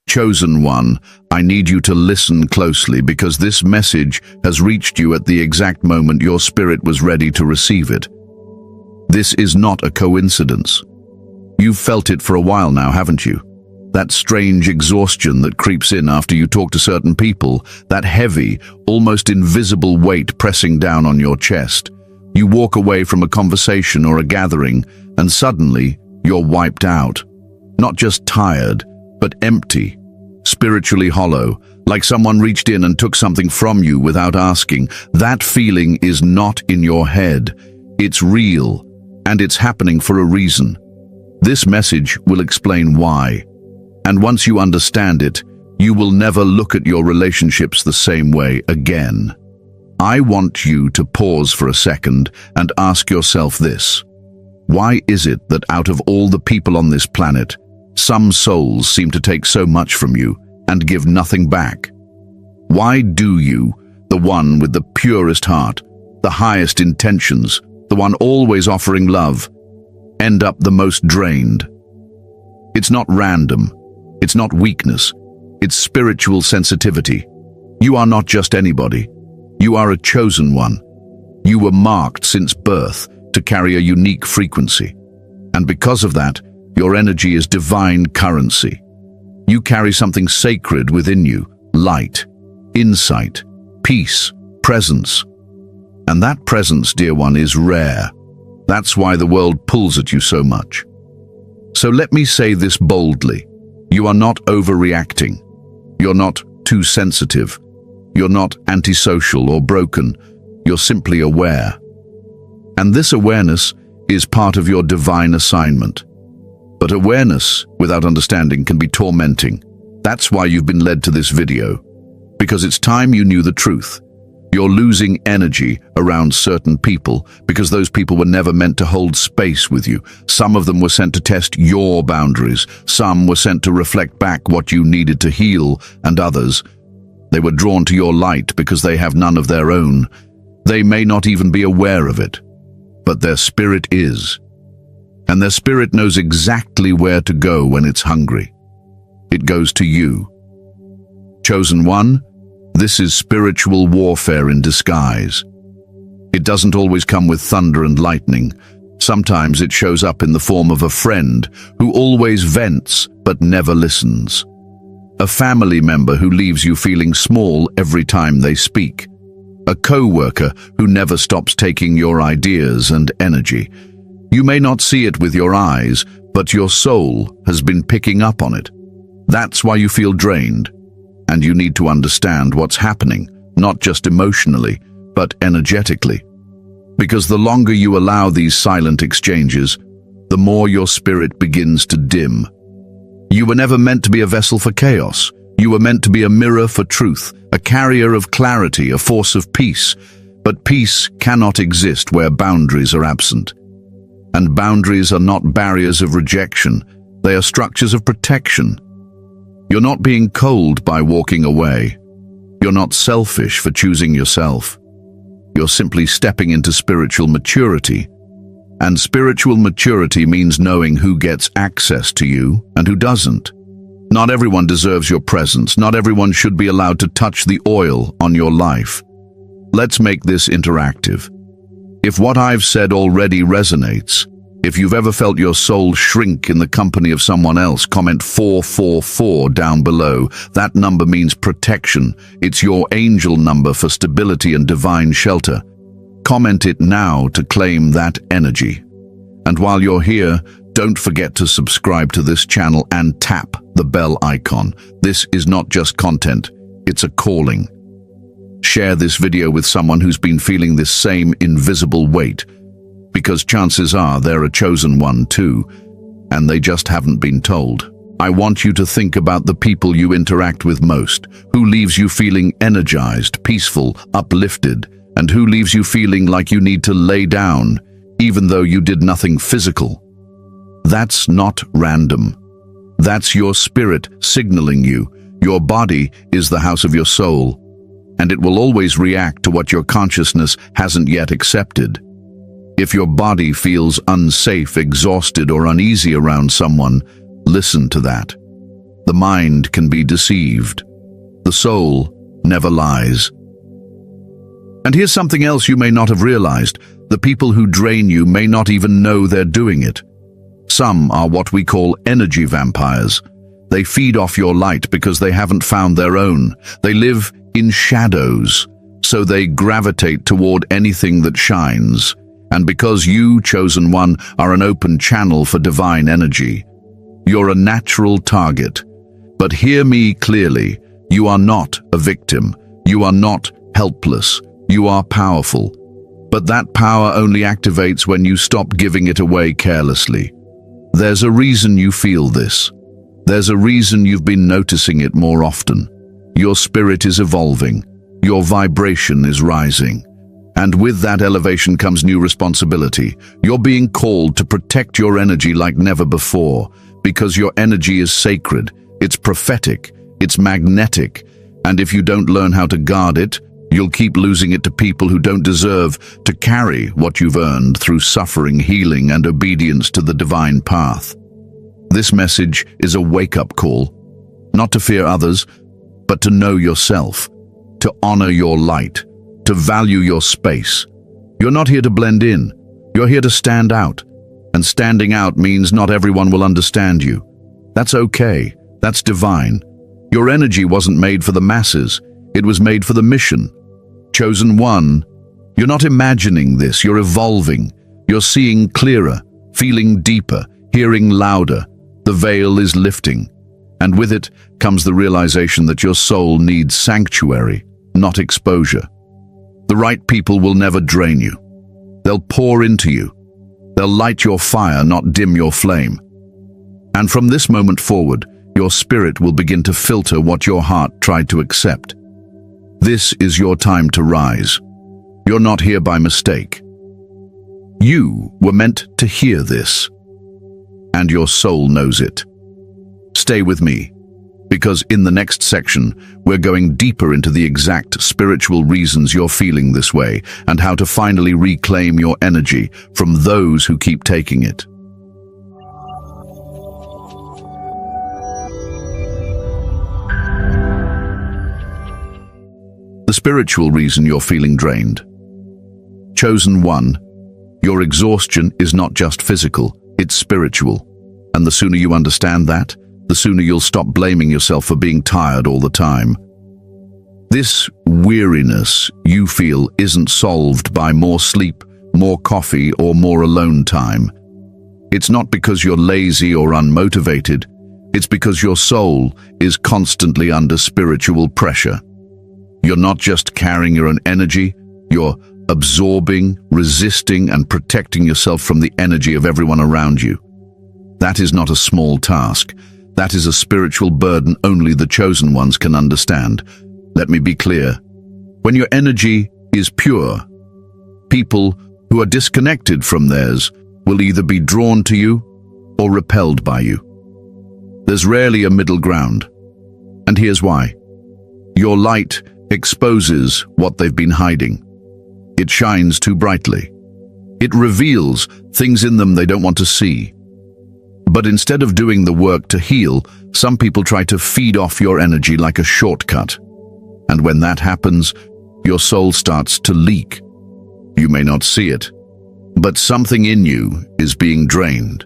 Chosen one, I need you to listen closely because this message has reached you at the exact moment your spirit was ready to receive it. This is not a coincidence. You've felt it for a while now, haven't you? That strange exhaustion that creeps in after you talk to certain people, that heavy, almost invisible weight pressing down on your chest. You walk away from a conversation or a gathering, and suddenly you're wiped out. Not just tired, but empty. Spiritually hollow, like someone reached in and took something from you without asking. That feeling is not in your head. It's real, and it's happening for a reason. This message will explain why. And once you understand it, you will never look at your relationships the same way again. I want you to pause for a second and ask yourself this. Why is it that out of all the people on this planet, some souls seem to take so much from you and give nothing back? Why do you, the one with the purest heart, the highest intentions, the one always offering love, end up the most drained? It's not random. It's not weakness. It's spiritual sensitivity. You are not just anybody. You are a chosen one. You were marked since birth to carry a unique frequency. And because of that, your energy is divine currency. You carry something sacred within you, light, insight, peace, presence. And that presence, dear one, is rare. That's why the world pulls at you so much. So let me say this boldly. You are not overreacting. You're not too sensitive. You're not antisocial or broken. You're simply aware. And this awareness is part of your divine assignment. But awareness without understanding can be tormenting. That's why you've been led to this video. Because it's time you knew the truth. You're losing energy around certain people because those people were never meant to hold space with you. Some of them were sent to test your boundaries. Some were sent to reflect back what you needed to heal, and others, they were drawn to your light because they have none of their own. They may not even be aware of it, but their spirit is. And their spirit knows exactly where to go when it's hungry. It goes to you. Chosen one, this is spiritual warfare in disguise. It doesn't always come with thunder and lightning. Sometimes it shows up in the form of a friend who always vents but never listens. A family member who leaves you feeling small every time they speak. A co-worker who never stops taking your ideas and energy. You may not see it with your eyes, but your soul has been picking up on it. That's why you feel drained. And you need to understand what's happening, not just emotionally, but energetically. Because the longer you allow these silent exchanges, the more your spirit begins to dim. You were never meant to be a vessel for chaos. You were meant to be a mirror for truth, a carrier of clarity, a force of peace. But peace cannot exist where boundaries are absent. And boundaries are not barriers of rejection, they are structures of protection. You're not being cold by walking away. You're not selfish for choosing yourself. You're simply stepping into spiritual maturity. And spiritual maturity means knowing who gets access to you and who doesn't. Not everyone deserves your presence. Not everyone should be allowed to touch the oil on your life. Let's make this interactive. If what I've said already resonates, if you've ever felt your soul shrink in the company of someone else, comment 444 down below. That number means protection. It's your angel number for stability and divine shelter. Comment it now to claim that energy. And while you're here, don't forget to subscribe to this channel and tap the bell icon. This is not just content, it's a calling. Share this video with someone who's been feeling this same invisible weight, because chances are they're a chosen one too, and they just haven't been told. I want you to think about the people you interact with most, who leaves you feeling energized, peaceful, uplifted, and who leaves you feeling like you need to lay down, even though you did nothing physical. That's not random. That's your spirit signaling you. Your body is the house of your soul, and it will always react to what your consciousness hasn't yet accepted. If your body feels unsafe, exhausted, or uneasy around someone, listen to that. The mind can be deceived. The soul never lies. And here's something else you may not have realized. The people who drain you may not even know they're doing it. Some are what we call energy vampires. They feed off your light because they haven't found their own. They live in shadows, so they gravitate toward anything that shines. And because you, chosen one, are an open channel for divine energy, you're a natural target. But hear me clearly, you are not a victim. You are not helpless. You are powerful. But that power only activates when you stop giving it away carelessly. There's a reason you feel this. There's a reason you've been noticing it more often. Your spirit is evolving. Your vibration is rising. And with that elevation comes new responsibility. You're being called to protect your energy like never before, because your energy is sacred, it's prophetic, it's magnetic, and if you don't learn how to guard it, you'll keep losing it to people who don't deserve to carry what you've earned through suffering, healing, and obedience to the divine path. This message is a wake-up call, not to fear others, but to know yourself, to honor your light, to value your space. You're not here to blend in. You're here to stand out. And standing out means not everyone will understand you. That's okay. That's divine. Your energy wasn't made for the masses. It was made for the mission. Chosen one, you're not imagining this. You're evolving. You're seeing clearer, feeling deeper, hearing louder. The veil is lifting. And with it comes the realization that your soul needs sanctuary, not exposure. The right people will never drain you. They'll pour into you. They'll light your fire, not dim your flame. And from this moment forward, your spirit will begin to filter what your heart tried to accept. This is your time to rise. You're not here by mistake. You were meant to hear this, and your soul knows it. Stay with me, because in the next section, we're going deeper into the exact spiritual reasons you're feeling this way and how to finally reclaim your energy from those who keep taking it. The spiritual reason you're feeling drained. Chosen one, your exhaustion is not just physical, it's spiritual. And the sooner you understand that, the sooner you'll stop blaming yourself for being tired all the time. This weariness you feel isn't solved by more sleep, more coffee, or more alone time. It's not because you're lazy or unmotivated. It's because your soul is constantly under spiritual pressure. You're not just carrying your own energy, you're absorbing, resisting, and protecting yourself from the energy of everyone around you. That is not a small task. That is a spiritual burden only the chosen ones can understand. Let me be clear. When your energy is pure, people who are disconnected from theirs will either be drawn to you or repelled by you. There's rarely a middle ground. And here's why. Your light exposes what they've been hiding. It shines too brightly. It reveals things in them they don't want to see. But instead of doing the work to heal, some people try to feed off your energy like a shortcut. And when that happens, your soul starts to leak. You may not see it, but something in you is being drained,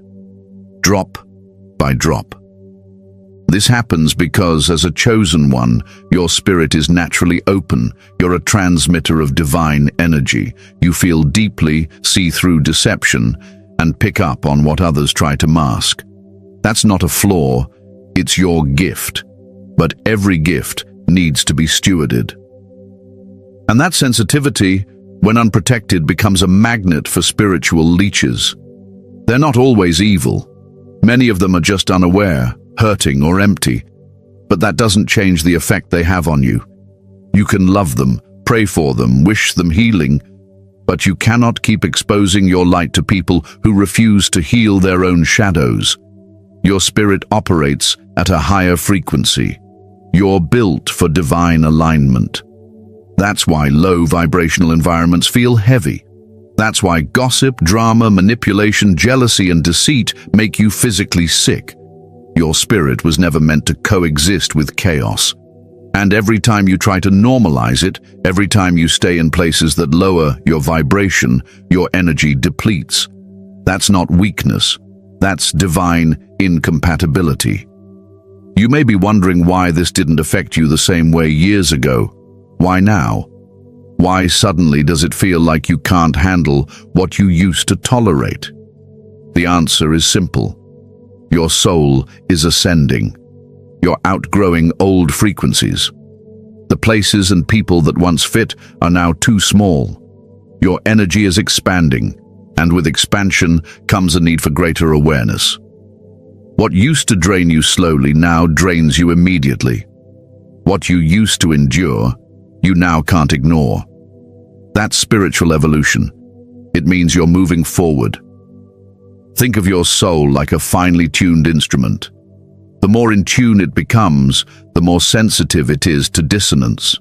drop by drop. This happens because, as a chosen one, your spirit is naturally open. You're a transmitter of divine energy. You feel deeply, see through deception, and pick up on what others try to mask. That's not a flaw, it's your gift. But every gift needs to be stewarded. And that sensitivity, when unprotected, becomes a magnet for spiritual leeches. They're not always evil. Many of them are just unaware, hurting, or empty. But that doesn't change the effect they have on you. You can love them, pray for them, wish them healing, but you cannot keep exposing your light to people who refuse to heal their own shadows. Your spirit operates at a higher frequency. You're built for divine alignment. That's why low vibrational environments feel heavy. That's why gossip, drama, manipulation, jealousy, and deceit make you physically sick. Your spirit was never meant to coexist with chaos. And every time you try to normalize it, every time you stay in places that lower your vibration, your energy depletes. That's not weakness. That's divine incompatibility. You may be wondering why this didn't affect you the same way years ago. Why now? Why suddenly does it feel like you can't handle what you used to tolerate? The answer is simple. Your soul is ascending. You're outgrowing old frequencies. The places and people that once fit are now too small. Your energy is expanding, and with expansion comes a need for greater awareness. What used to drain you slowly now drains you immediately. What you used to endure, you now can't ignore. That's spiritual evolution. It means you're moving forward. Think of your soul like a finely tuned instrument. The more in tune it becomes, the more sensitive it is to dissonance.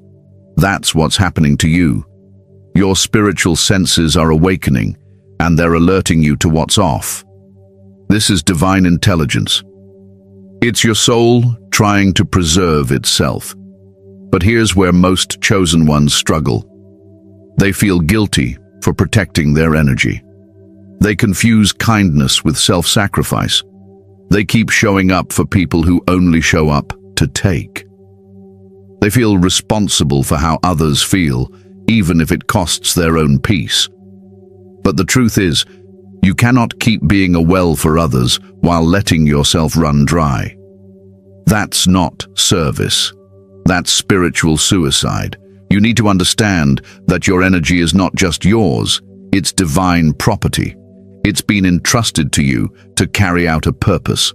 That's what's happening to you. Your spiritual senses are awakening, and they're alerting you to what's off. This is divine intelligence. It's your soul trying to preserve itself. But here's where most chosen ones struggle. They feel guilty for protecting their energy. They confuse kindness with self-sacrifice. They keep showing up for people who only show up to take. They feel responsible for how others feel, even if it costs their own peace. But the truth is, you cannot keep being a well for others while letting yourself run dry. That's not service. That's spiritual suicide. You need to understand that your energy is not just yours, it's divine property. It's been entrusted to you to carry out a purpose.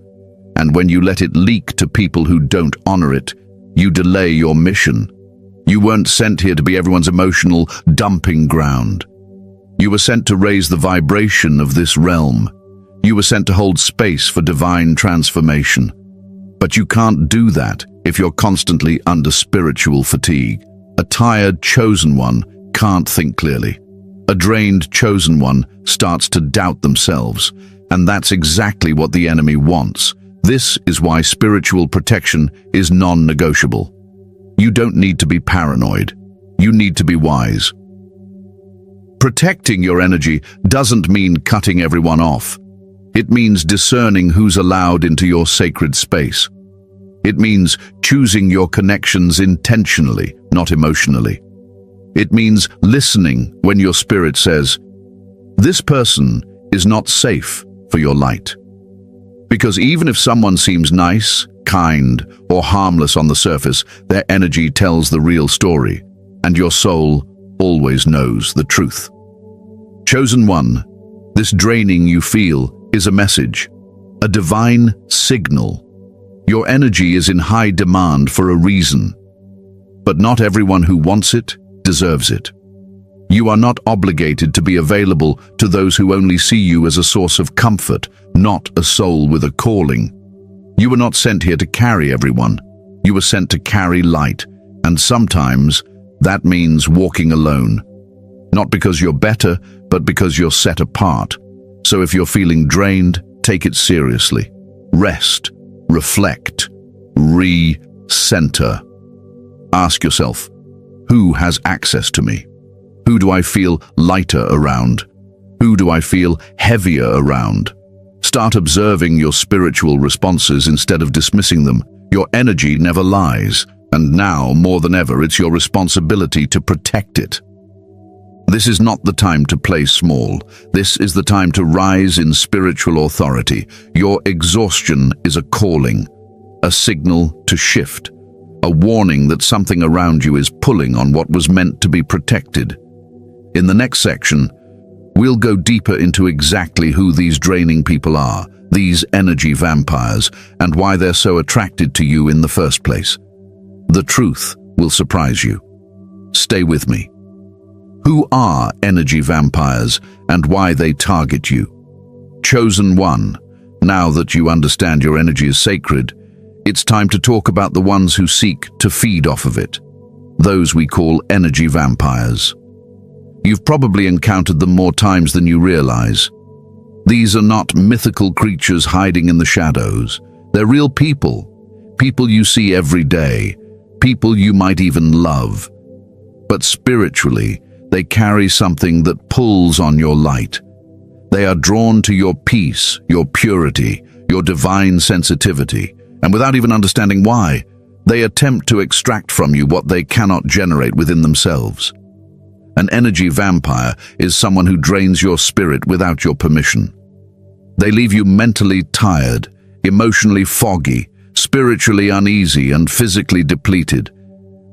And when you let it leak to people who don't honor it, you delay your mission. You weren't sent here to be everyone's emotional dumping ground. You were sent to raise the vibration of this realm. You were sent to hold space for divine transformation. But you can't do that if you're constantly under spiritual fatigue. A tired chosen one can't think clearly. A drained chosen one starts to doubt themselves, and that's exactly what the enemy wants. This is why spiritual protection is non-negotiable. You don't need to be paranoid. You need to be wise. Protecting your energy doesn't mean cutting everyone off. It means discerning who's allowed into your sacred space. It means choosing your connections intentionally, not emotionally. It means listening when your spirit says, "This person is not safe for your light." Because even if someone seems nice, kind, or harmless on the surface, their energy tells the real story, and your soul always knows the truth. Chosen one, this draining you feel is a message, a divine signal. Your energy is in high demand for a reason, but not everyone who wants it deserves it. You are not obligated to be available to those who only see you as a source of comfort, not a soul with a calling. You were not sent here to carry everyone. You were sent to carry light, and sometimes that means walking alone. Not because you're better, but because you're set apart. So if you're feeling drained, take it seriously. Rest, reflect, re-center. Ask yourself, who has access to me? Who do I feel lighter around? Who do I feel heavier around? Start observing your spiritual responses instead of dismissing them. Your energy never lies, and now, more than ever, it's your responsibility to protect it. This is not the time to play small. This is the time to rise in spiritual authority. Your exhaustion is a calling, a signal to shift, a warning that something around you is pulling on what was meant to be protected. In the next section, we'll go deeper into exactly who these draining people are, these energy vampires, and why they're so attracted to you in the first place. The truth will surprise you. Stay with me. Who are energy vampires and why they target you? Chosen one, now that you understand your energy is sacred, it's time to talk about the ones who seek to feed off of it. Those we call energy vampires. You've probably encountered them more times than you realize. These are not mythical creatures hiding in the shadows. They're real people, people you see every day, people you might even love. But spiritually, they carry something that pulls on your light. They are drawn to your peace, your purity, your divine sensitivity, and without even understanding why, they attempt to extract from you what they cannot generate within themselves. An energy vampire is someone who drains your spirit without your permission. They leave you mentally tired, emotionally foggy, spiritually uneasy, and physically depleted.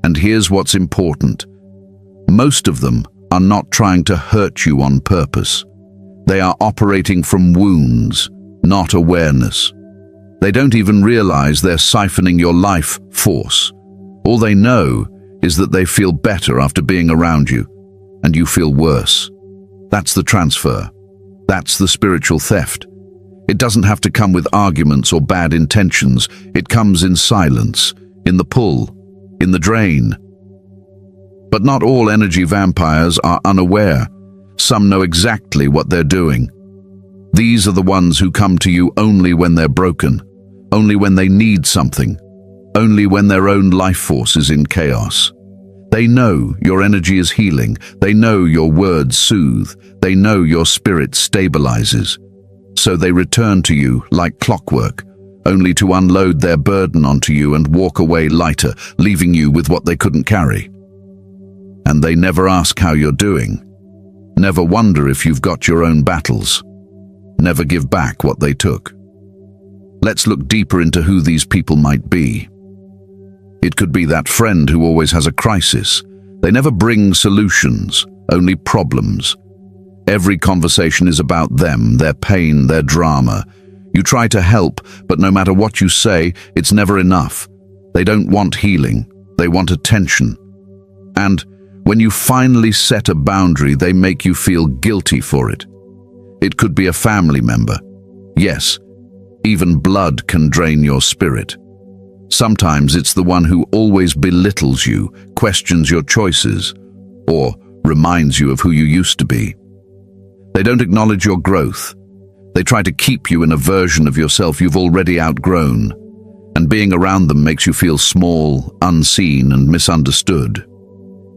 And here's what's important. Most of them are not trying to hurt you on purpose. They are operating from wounds, not awareness. They don't even realize they're siphoning your life force. All they know is that they feel better after being around you, and you feel worse. That's the transfer. That's the spiritual theft. It doesn't have to come with arguments or bad intentions. It comes in silence, in the pull, in the drain. But not all energy vampires are unaware. Some know exactly what they're doing. These are the ones who come to you only when they're broken, only when they need something, only when their own life force is in chaos. They know your energy is healing. They know your words soothe. They know your spirit stabilizes. So they return to you like clockwork, only to unload their burden onto you and walk away lighter, leaving you with what they couldn't carry. And they never ask how you're doing, never wonder if you've got your own battles, never give back what they took. Let's look deeper into who these people might be. It could be that friend who always has a crisis. They never bring solutions, only problems. Every conversation is about them, their pain, their drama. You try to help, but no matter what you say, it's never enough. They don't want healing, they want attention. And when you finally set a boundary, they make you feel guilty for it. It could be a family member. Yes, even blood can drain your spirit. Sometimes it's the one who always belittles you, questions your choices, or reminds you of who you used to be. They don't acknowledge your growth. They try to keep you in a version of yourself you've already outgrown, and being around them makes you feel small, unseen, and misunderstood.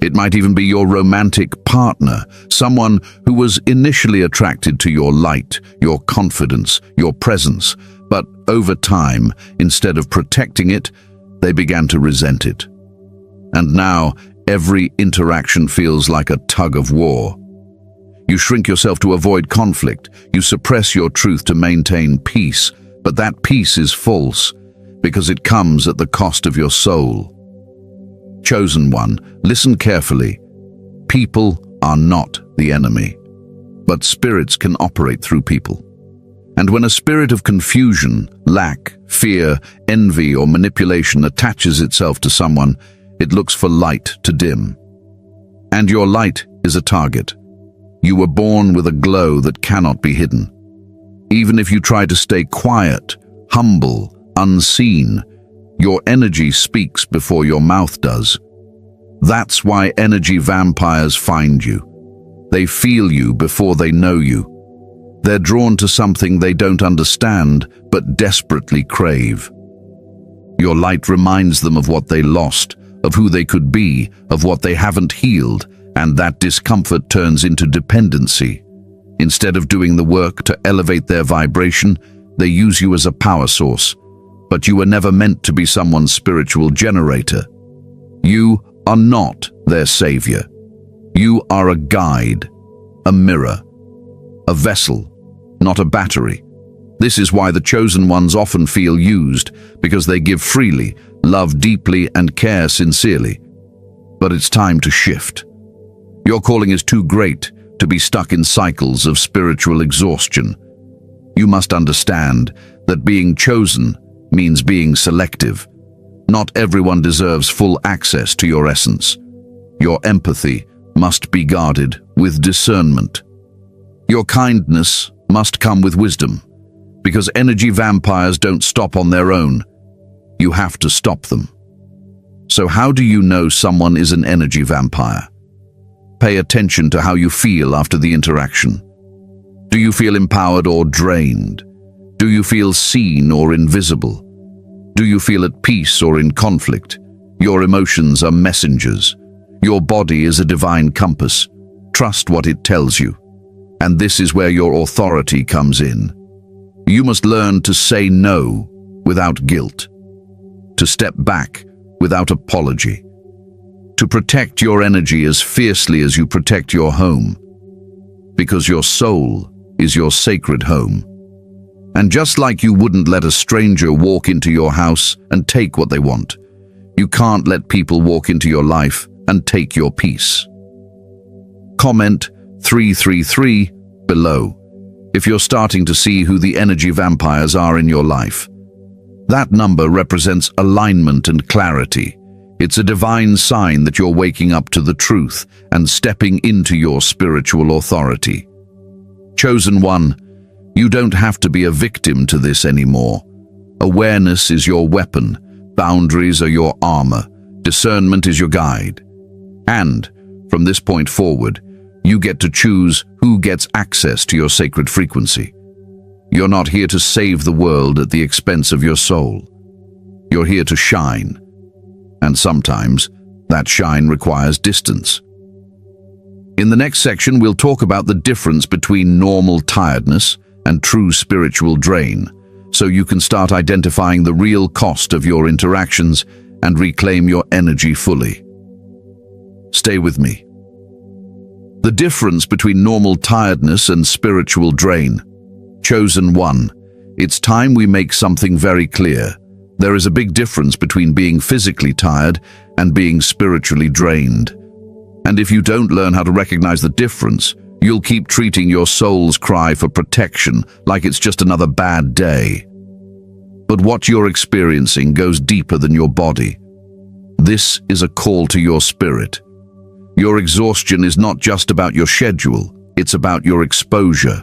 It might even be your romantic partner, someone who was initially attracted to your light, your confidence, your presence, but over time, instead of protecting it, they began to resent it. And now, every interaction feels like a tug of war. You shrink yourself to avoid conflict. You suppress your truth to maintain peace, but that peace is false because it comes at the cost of your soul. Chosen one, listen carefully. People are not the enemy, but spirits can operate through people. And when a spirit of confusion, lack, fear, envy, or manipulation attaches itself to someone, it looks for light to dim. And your light is a target. You were born with a glow that cannot be hidden. Even if you try to stay quiet, humble, unseen, your energy speaks before your mouth does. That's why energy vampires find you. They feel you before they know you. They're drawn to something they don't understand, but desperately crave. Your light reminds them of what they lost, of who they could be, of what they haven't healed, and that discomfort turns into dependency. Instead of doing the work to elevate their vibration, they use you as a power source. But you were never meant to be someone's spiritual generator. You are not their savior. You are a guide, a mirror, a vessel, not a battery. This is why the chosen ones often feel used, because they give freely, love deeply, and care sincerely. But it's time to shift. Your calling is too great to be stuck in cycles of spiritual exhaustion. You must understand that being chosen means being selective. Not everyone deserves full access to your essence. Your empathy must be guarded with discernment. Your kindness must come with wisdom, because energy vampires don't stop on their own. You have to stop them. So how do you know someone is an energy vampire? Pay attention to how you feel after the interaction. Do you feel empowered or drained? Do you feel seen or invisible? Do you feel at peace or in conflict? Your emotions are messengers. Your body is a divine compass. Trust what it tells you. And this is where your authority comes in. You must learn to say no without guilt, to step back without apology, to protect your energy as fiercely as you protect your home, because your soul is your sacred home. And just like you wouldn't let a stranger walk into your house and take what they want, you can't let people walk into your life and take your peace. Comment 333 below if you're starting to see who the energy vampires are in your life. That number represents alignment and clarity. It's a divine sign that you're waking up to the truth and stepping into your spiritual authority. Chosen one, you don't have to be a victim to this anymore. Awareness is your weapon, boundaries are your armor, discernment is your guide. And, from this point forward, you get to choose who gets access to your sacred frequency. You're not here to save the world at the expense of your soul. You're here to shine. And sometimes, that shine requires distance. In the next section, we'll talk about the difference between normal tiredness and true spiritual drain, so you can start identifying the real cost of your interactions and reclaim your energy fully. Stay with me. The difference between normal tiredness and spiritual drain. Chosen one, it's time we make something very clear. There is a big difference between being physically tired and being spiritually drained. And if you don't learn how to recognize the difference, you'll keep treating your soul's cry for protection like it's just another bad day. But what you're experiencing goes deeper than your body. This is a call to your spirit. Your exhaustion is not just about your schedule, it's about your exposure.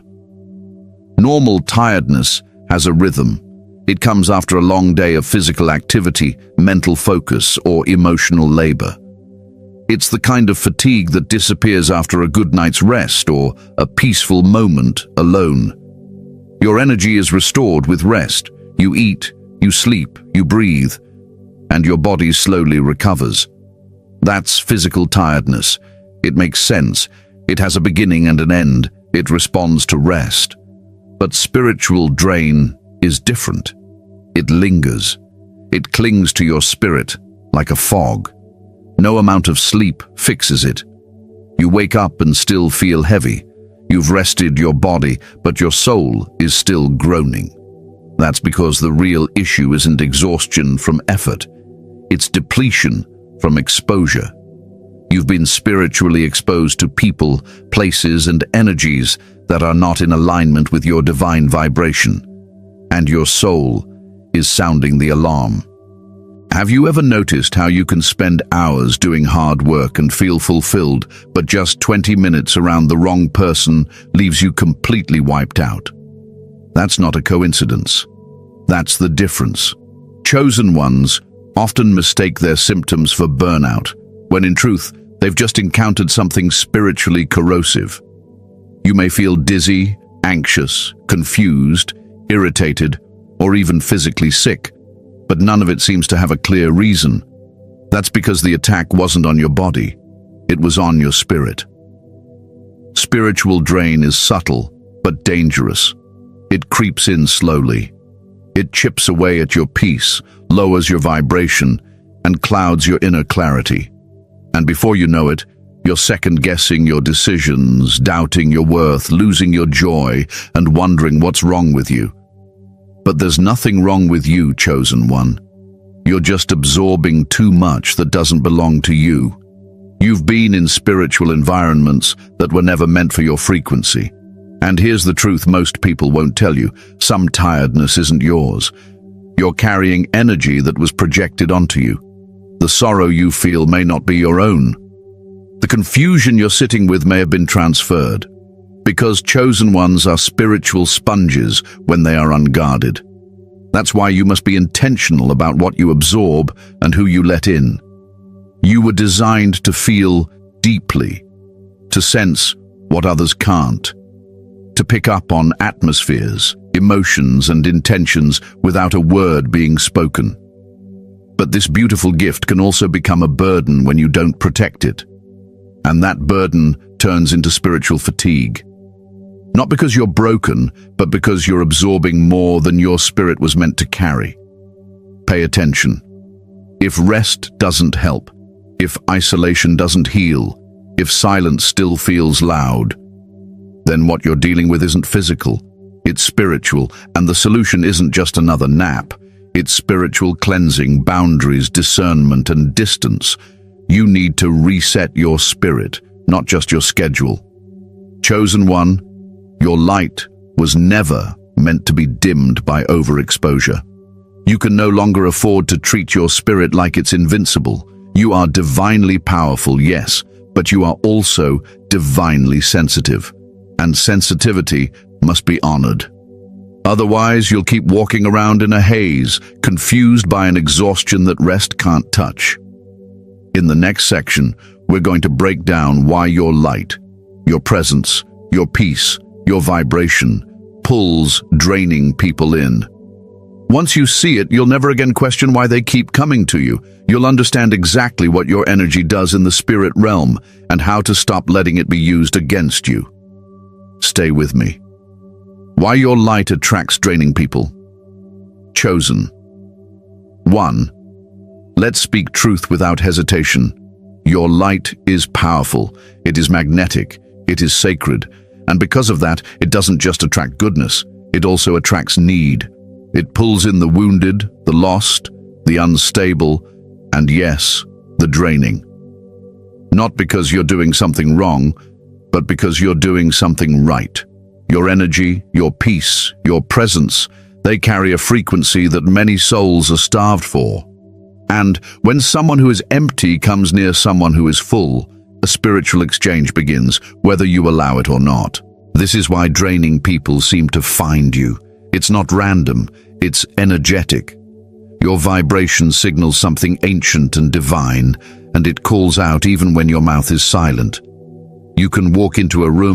Normal tiredness has a rhythm. It comes after a long day of physical activity, mental focus, or emotional labor. It's the kind of fatigue that disappears after a good night's rest or a peaceful moment alone. Your energy is restored with rest. You eat, you sleep, you breathe, and your body slowly recovers. That's physical tiredness. It makes sense. It has a beginning and an end. It responds to rest. But spiritual drain is different. It lingers. It clings to your spirit like a fog. No amount of sleep fixes it. You wake up and still feel heavy. You've rested your body, but your soul is still groaning. That's because the real issue isn't exhaustion from effort. It's depletion from exposure. You've been spiritually exposed to people, places, and energies that are not in alignment with your divine vibration. And your soul is sounding the alarm. Have you ever noticed how you can spend hours doing hard work and feel fulfilled, but just 20 minutes around the wrong person leaves you completely wiped out? That's not a coincidence. That's the difference. Chosen ones often mistake their symptoms for burnout, when in truth, they've just encountered something spiritually corrosive. You may feel dizzy, anxious, confused, irritated, or even physically sick, but none of it seems to have a clear reason. That's because the attack wasn't on your body, it was on your spirit. Spiritual drain is subtle, but dangerous. It creeps in slowly. It chips away at your peace, lowers your vibration, and clouds your inner clarity. And before you know it, you're second-guessing your decisions, doubting your worth, losing your joy, and wondering what's wrong with you. But there's nothing wrong with you, chosen one. You're just absorbing too much that doesn't belong to you. You've been in spiritual environments that were never meant for your frequency. And here's the truth most people won't tell you. Some tiredness isn't yours. You're carrying energy that was projected onto you. The sorrow you feel may not be your own. The confusion you're sitting with may have been transferred. Because chosen ones are spiritual sponges when they are unguarded. That's why you must be intentional about what you absorb and who you let in. You were designed to feel deeply, to sense what others can't, to pick up on atmospheres, emotions, and intentions without a word being spoken. But this beautiful gift can also become a burden when you don't protect it. And that burden turns into spiritual fatigue. Not because you're broken, but because you're absorbing more than your spirit was meant to carry. Pay attention. If rest doesn't help, if isolation doesn't heal, if silence still feels loud, then what you're dealing with isn't physical, it's spiritual, and the solution isn't just another nap. It's spiritual cleansing, boundaries, discernment, and distance. You need to reset your spirit, not just your schedule. Chosen one, your light was never meant to be dimmed by overexposure. You can no longer afford to treat your spirit like it's invincible. You are divinely powerful, yes, but you are also divinely sensitive. And sensitivity must be honored. Otherwise, you'll keep walking around in a haze, confused by an exhaustion that rest can't touch. In the next section, we're going to break down why your light, your presence, your peace, your vibration pulls draining people in. Once you see it, you'll never again question why they keep coming to you. You'll understand exactly what your energy does in the spirit realm and how to stop letting it be used against you. Stay with me. Why your light attracts draining people. Chosen. 1. Let's speak truth without hesitation. Your light is powerful. It is magnetic. It is sacred. And because of that, it doesn't just attract goodness. It also attracts need. It pulls in the wounded, the lost, the unstable, and yes, the draining. Not because you're doing something wrong, but because you're doing something right. Your energy, your peace, your presence, they carry a frequency that many souls are starved for. And when someone who is empty comes near someone who is full, a spiritual exchange begins, whether you allow it or not. This is why draining people seem to find you. It's not random, it's energetic. Your vibration signals something ancient and divine, and it calls out even when your mouth is silent. You can walk into a room